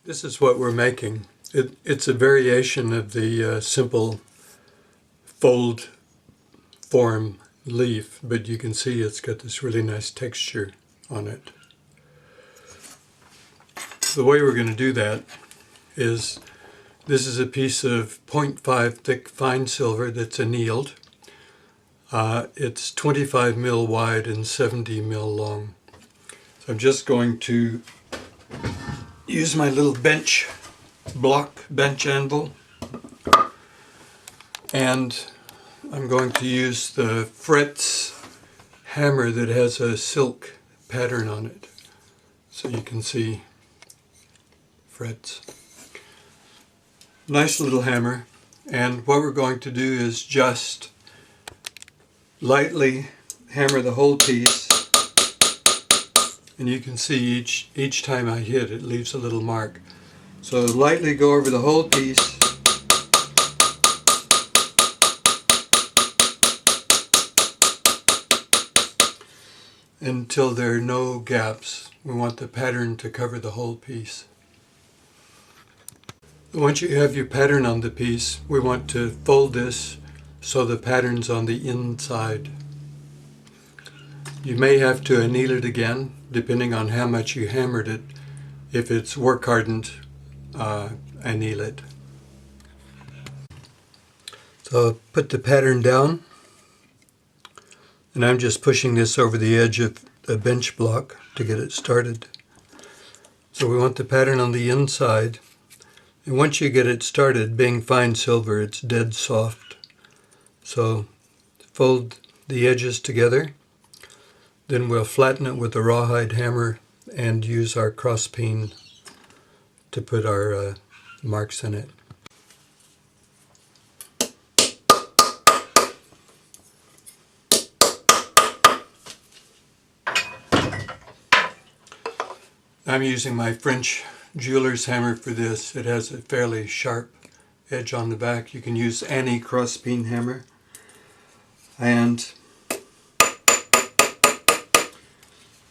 This is what we're making. It's a variation of the simple fold form leaf, but you can see it's got this really nice texture on it. The way we're going to do that is, this is a piece of 0.5 thick fine silver that's annealed. It's 25 mil wide and 70 mil long. So I'm just going to use my little bench anvil, and I'm going to use the frets hammer that has a silk pattern on it, so you can see frets. Nice little hammer, and what we're going to do is just lightly hammer the whole piece, and you can see each time I hit it leaves a little mark. So lightly go over the whole piece, until there are no gaps. We want the pattern to cover the whole piece. Once you have your pattern on the piece, we want to fold this so the pattern's on the inside. You may have to anneal it again, depending on how much you hammered it. If it's work hardened, anneal it. So I'll put the pattern down, and I'm just pushing this over the edge of a bench block to get it started. So we want the pattern on the inside, and once you get it started, being fine silver, it's dead soft. So fold the edges together, then we'll flatten it with a rawhide hammer and use our cross peen to put our marks in it. I'm using my French jeweler's hammer for this. It has a fairly sharp edge on the back. You can use any cross peen hammer. And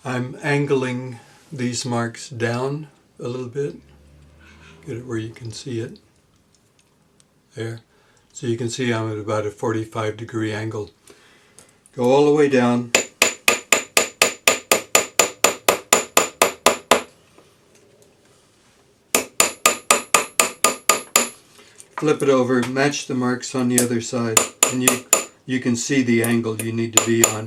I'm angling these marks down a little bit. Get it where you can see it. There. So you can see I'm at about a 45-degree angle. Go all the way down. Flip it over, match the marks on the other side, and you can see the angle you need to be on.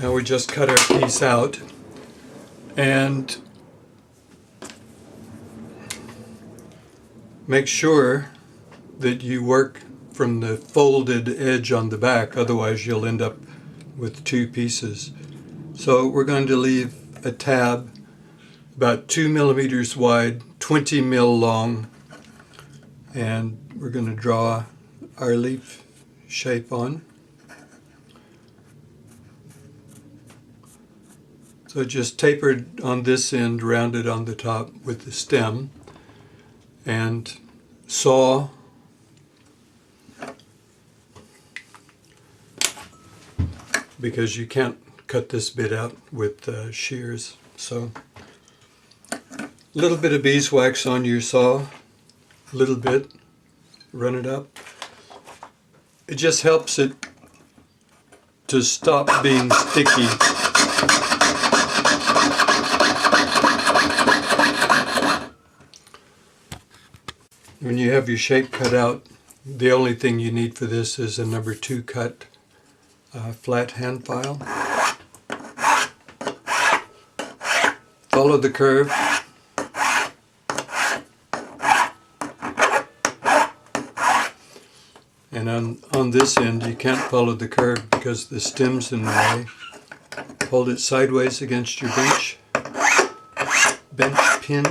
Now we just cut our piece out, and make sure that you work from the folded edge on the back, otherwise you'll end up with two pieces. So we're going to leave a tab about 2 millimeters wide, 20 mil long, and we're going to draw our leaf shape on. So just tapered on this end, rounded on the top with the stem, and saw because you can't cut this bit out with shears. So a little bit of beeswax on your saw, a little bit, run it up. It just helps it to stop being sticky. When you have your shape cut out, the only thing you need for this is a number 2 cut flat hand file. Follow the curve. And on this end you can't follow the curve because the stem's in the way. Hold it sideways against your bench pin.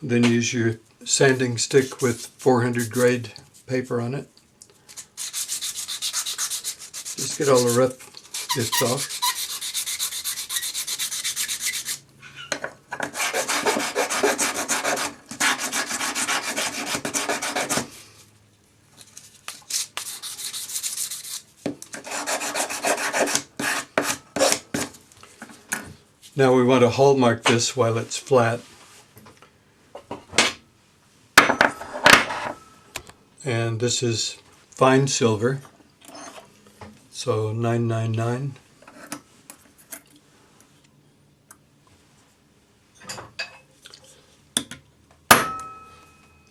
Then use your sanding stick with 400 grade paper on it. Just get all the rough bits off. Now we want to hallmark this while it's flat. And this is fine silver, so 999.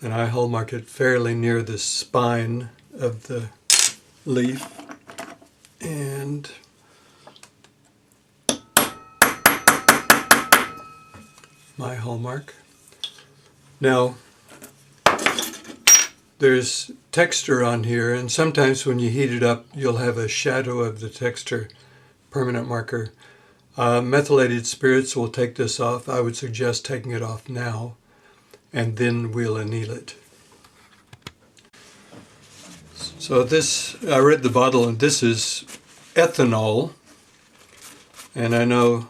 And I hallmark it fairly near the spine of the leaf. And my hallmark. Now, there's texture on here, and sometimes when you heat it up, you'll have a shadow of the texture permanent marker. Methylated spirits will take this off. I would suggest taking it off now, and then we'll anneal it. So this, I read the bottle, and this is ethanol. And I know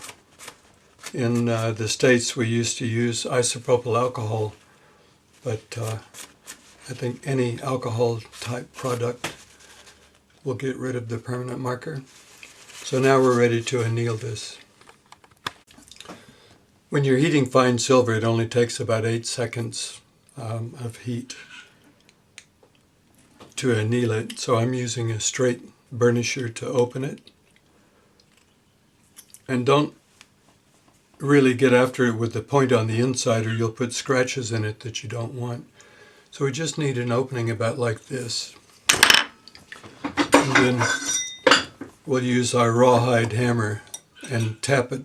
in the States we used to use isopropyl alcohol, but I think any alcohol type product will get rid of the permanent marker. So now we're ready to anneal this. When you're heating fine silver, it only takes about 8 seconds of heat to anneal it. So I'm using a straight burnisher to open it. And don't really get after it with the point on the inside, or you'll put scratches in it that you don't want. So we just need an opening about like this. And then we'll use our rawhide hammer and tap it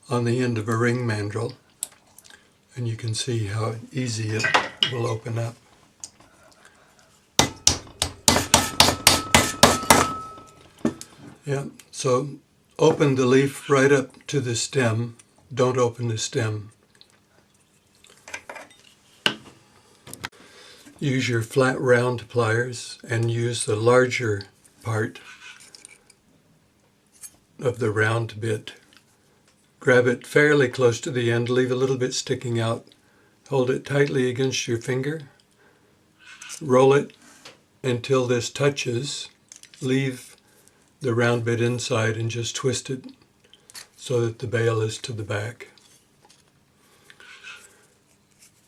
on the end of a ring mandrel. And you can see how easy it will open up. Yeah, so open the leaf right up to the stem. Don't open the stem. Use your flat round pliers and use the larger part of the round bit. Grab it fairly close to the end, leave a little bit sticking out. Hold it tightly against your finger. Roll it until this touches. Leave the round bit inside and just twist it so that the bail is to the back.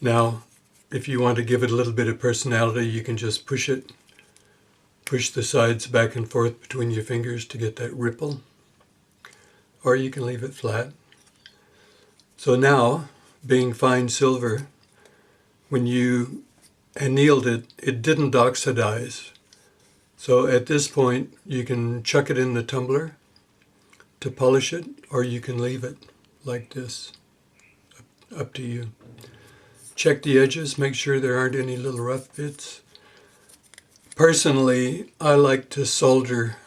Now, if you want to give it a little bit of personality, you can just push the sides back and forth between your fingers to get that ripple, or you can leave it flat. So now, being fine silver, when you annealed it, it didn't oxidize. So at this point, you can chuck it in the tumbler to polish it, or you can leave it like this. Up to you. Check the edges, make sure there aren't any little rough bits. Personally, I like to solder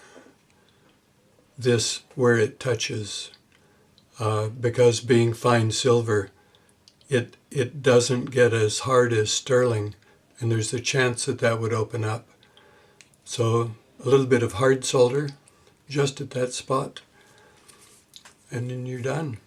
this where it touches, because being fine silver, it doesn't get as hard as sterling, and there's a chance that that would open up. So a little bit of hard solder just at that spot, and then you're done.